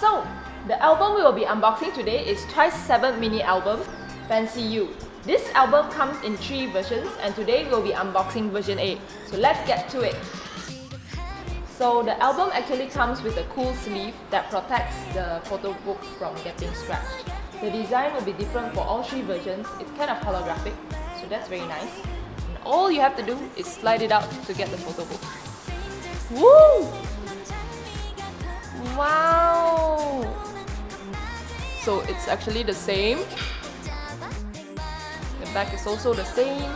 So, the album we will be unboxing today is VOL.7 mini album, Fancy You. This album comes in 3 versions and today we'll be unboxing version A. So let's get to it. So the album actually comes with a cool sleeve that protects the photo book from getting scratched. The design will be different for all 3 versions. It's kind of holographic, so that's very nice. And all you have to do is slide it out to get the photo book. Woo! Wow! So it's actually the same. The back is also the same.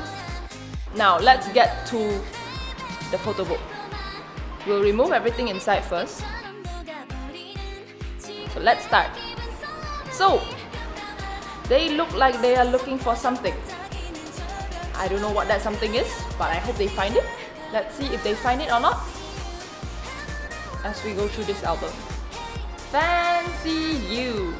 Now let's get to the photo book. We'll remove everything inside first. So let's start. So, they look like they are looking for something. I don't know what that something is, but I hope they find it. Let's see if they find it or not as we go through this album. Fancy You.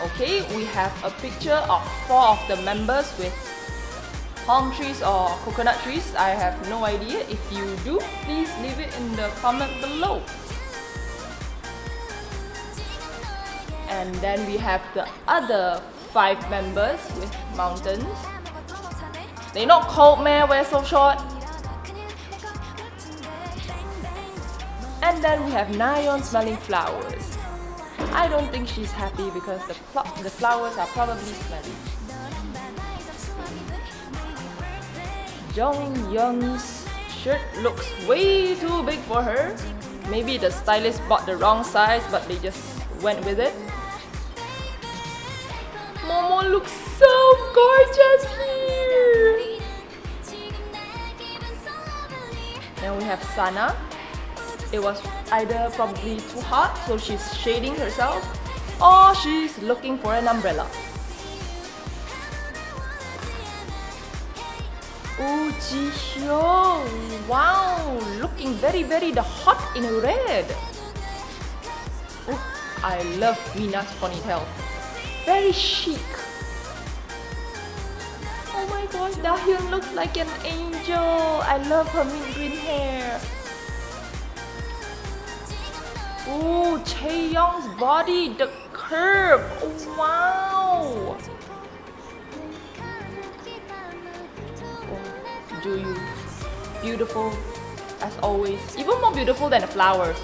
Okay, we have a picture of 4 of the members with palm trees or coconut trees. I have no idea. If you do, please leave it in the comment below. And then we have the other 5 members with mountains. They not cold, man, we're so short. And then we have Nayeon smelling flowers. I don't think she's happy because the flowers are probably smelly. Jonghyun's shirt looks way too big for her. Maybe the stylist bought the wrong size, but they just went with it. Momo looks so gorgeous here. Then we have Sana. It was either probably too hot, so she's shading herself, or she's looking for an umbrella. Oh, Jihyo! Wow, looking very the hot in red. Oh, I love Mina's ponytail. Very chic. Oh my gosh, Dahyun looks like an angel. I love her mint green hair. Oh, Chaeyoung's body, the curve. Oh, wow. Oh, Juyu, beautiful as always. Even more beautiful than the flowers.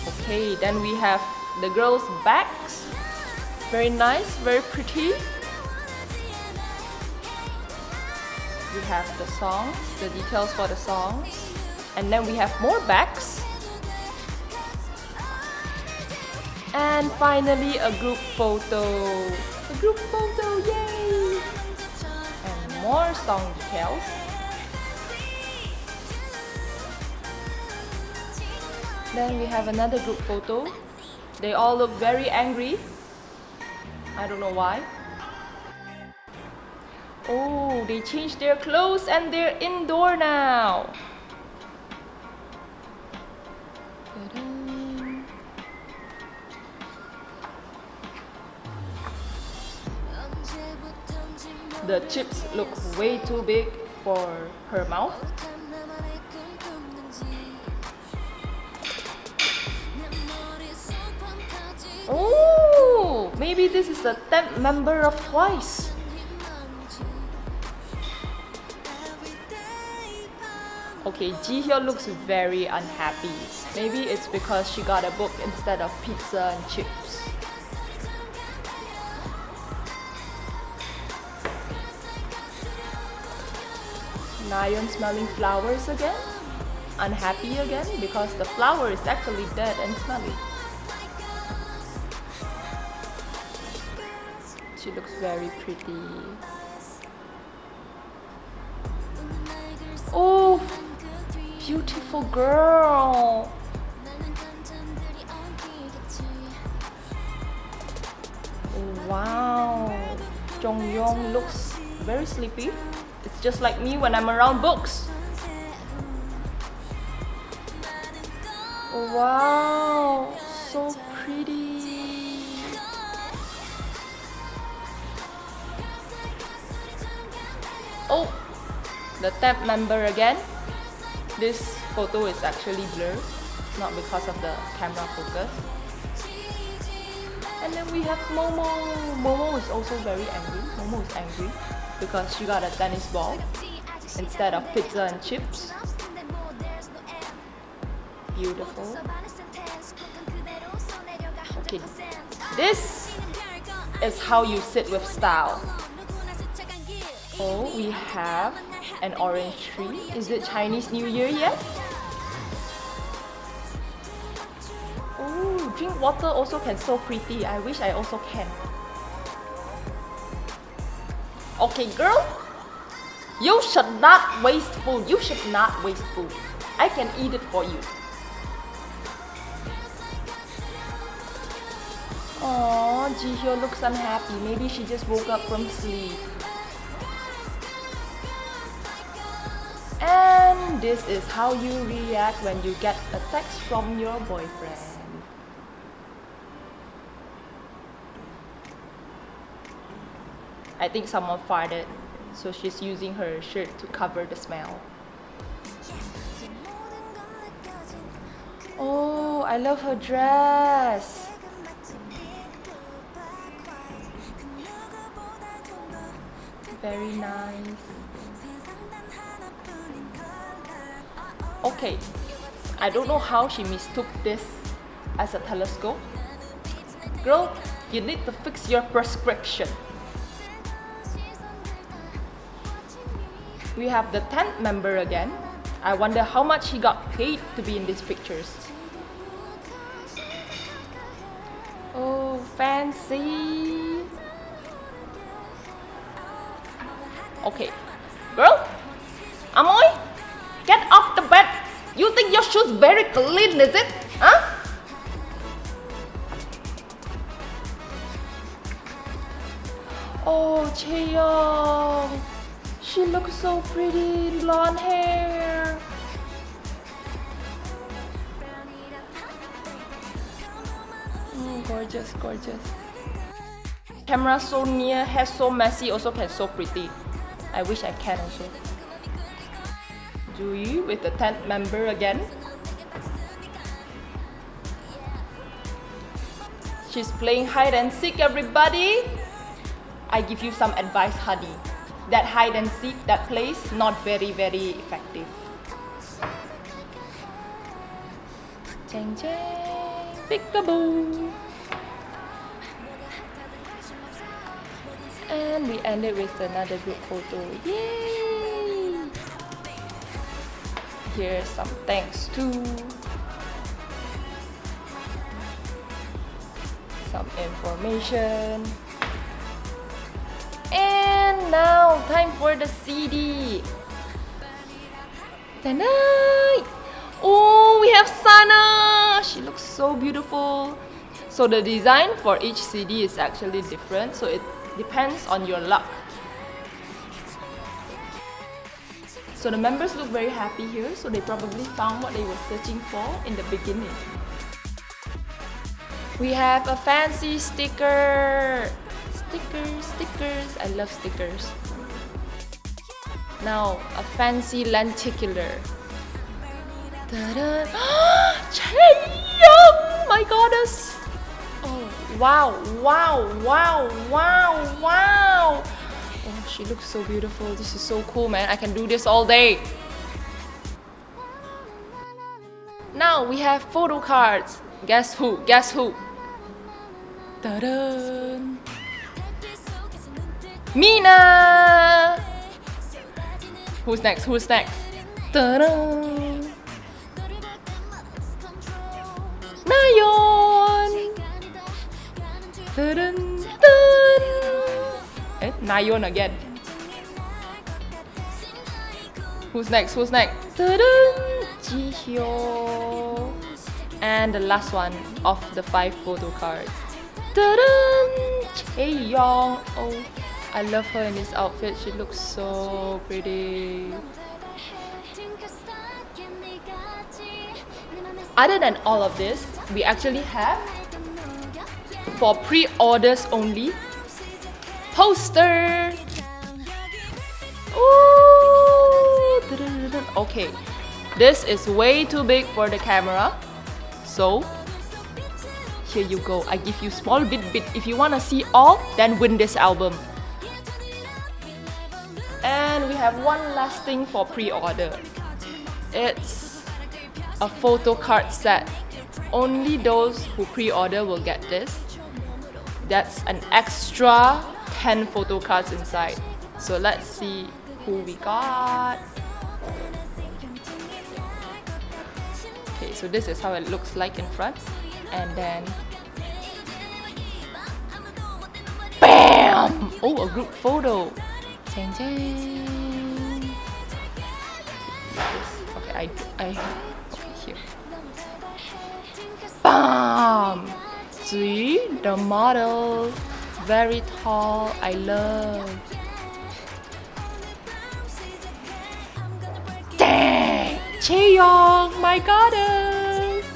Okay, then we have the girls' backs. Very nice, very pretty. We have the songs, the details for the songs. And then we have more backs. And finally, a group photo. A group photo, yay! And more song details. Then we have another group photo. They all look very angry. I don't know why. Oh, they changed their clothes and they're indoor now. The chips look way too big for her mouth. Oh, maybe this is the 10th member of TWICE. Okay, Jihyo looks very unhappy. Maybe it's because she got a book instead of pizza and chips. Nayeon smelling flowers again. Unhappy again because the flower is actually dead and smelly. She looks very pretty. Oh, beautiful girl. Wow. Jonghyun looks very sleepy. It's just like me when I'm around books. Wow, so pretty. Oh, The 10th member again. This photo is actually blurred, not because of the camera focus. And then we have Momo. Momo is also very angry. Momo is angry because she got a tennis ball instead of pizza and chips. Beautiful. Okay, this is how you sit with style. Oh, we have an orange tree. Is it Chinese New Year yet? Oh, drink water also can so pretty. I wish I also can. Okay, girl. You should not waste food. You should not waste food. I can eat it for you. Aww, Jihyo looks unhappy. Maybe she just woke up from sleep. And this is how you react when you get a text from your boyfriend. I think someone farted, so she's using her shirt to cover the smell. Oh, I love her dress. Very nice. Okay, I don't know how she mistook this as a telescope. Girl, you need to fix your prescription. We have the 10th member again. I wonder how much he got paid to be in these pictures. Oh, fancy. Okay, girl, Amoy, get off the bed. You think your shoes very clean, is it? Huh? Oh, Chaeyoung, she looks so pretty in blonde hair. Gorgeous, gorgeous. Camera so near, hair so messy, also can so pretty. I wish I can also. Jui with the 10th member again. She's playing hide and seek, everybody. I give you some advice, honey. That hide and seek, that plays not very effective. Chang chang, peekaboo. And we ended with another group photo. Yay! Here's some thanks to some information. And now time for the CD. Tonight! Oh, we have Sana! She looks so beautiful. So the design for each CD is actually different, so it depends on your luck. So the members look very happy here, so they probably found what they were searching for in the beginning. We have a fancy sticker. Stickers. I love stickers. Now, a fancy lenticular. Ta-da! Chaeyoung! My goddess! Oh, wow. Oh, she looks so beautiful. This is so cool, man. I can do this all day. Now we have photo cards. Guess who? Ta-da! Mina! Who's next? Ta-da! Nayeon! Dun, dun. Nayeon again. Who's next? Ta-da! Jihyo. And the last one of the 5 photo cards. Ta-da! Chaeyoung. Oh, I love her in this outfit. She looks so pretty. Other than all of this, we actually have, for pre-orders only, poster. Ooh! Okay, this is way too big for the camera. So, here you go. I give you small bit. If you wanna see all, then win this album. And we have one last thing for pre-order. It's a photo card set. Only those who pre-order will get this. That's an extra 10 photo cards inside. So let's see who we got. Okay, so this is how it looks like in front. And then BAM! Oh, a group photo. Chang chang. Okay, okay, here. BAM! See the model, very tall. I love. Dang! Chaeyoung, my goddess.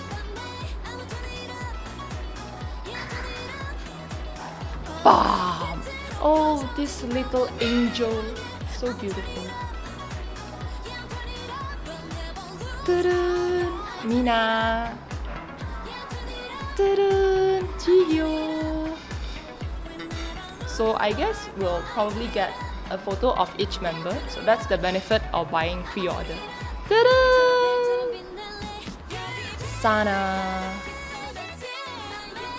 BAM! Oh, this little angel, so beautiful. Ta-da! Mina. Ta-da! Jihyo. So I guess we'll probably get a photo of each member. So that's the benefit of buying pre-order. Ta-da! Sana.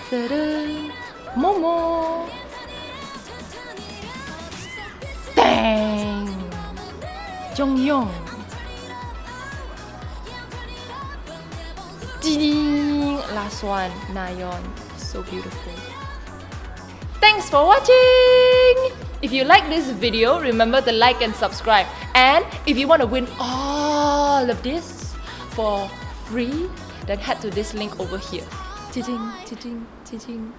Ta-da! Momo. Dang! Jonghyun. Ding! Last one, Nayeon. So beautiful. Thanks for watching! If you like this video, remember to like and subscribe. And if you want to win all of this for free, then head to this link over here. Cha-ching, cha-ching, cha-ching.